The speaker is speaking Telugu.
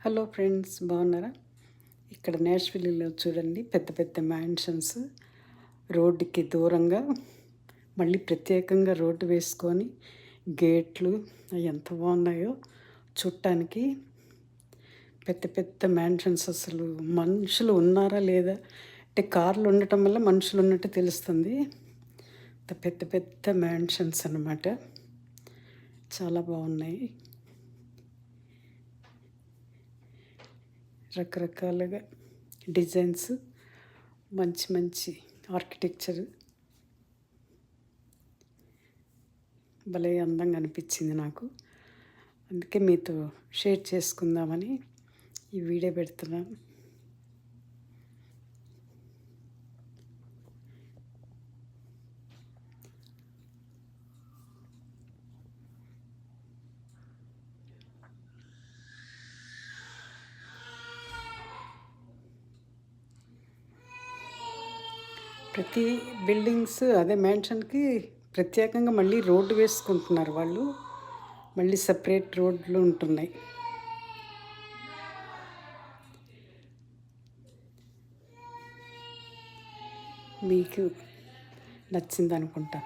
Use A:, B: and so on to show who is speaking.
A: హలో ఫ్రెండ్స్, బాగున్నారా? ఇక్కడ నేష్విల్లీలో చూడండి, పెద్ద పెద్ద మ్యాన్షన్స్ రోడ్డుకి దూరంగా మళ్ళీ ప్రత్యేకంగా రోడ్డు వేసుకొని గేట్లు ఎంత బాగున్నాయో చూడటానికి. పెద్ద పెద్ద మ్యాన్షన్స్, అసలు మనుషులు ఉన్నారా లేదా అంటే కార్లు ఉండటం వల్ల మనుషులు ఉన్నట్టు తెలుస్తుంది. పెద్ద పెద్ద మ్యాన్షన్స్ అన్నమాట, చాలా బాగున్నాయి. రకరకాలుగా డిజైన్స్, మంచి మంచి ఆర్కిటెక్చర్ భలే అందంగా అనిపించింది నాకు. అందుకే మీతో షేర్ చేసుకుందామని ఈ వీడియో పెడుతున్నాను. ప్రతి బిల్డింగ్స్, అదే మ్యాన్షన్కి ప్రత్యేకంగా మళ్ళీ రోడ్డు వేసుకుంటున్నారు వాళ్ళు. మళ్ళీ సపరేట్ రోడ్లు ఉంటున్నాయి. మీకు నచ్చింది అనుకుంటా.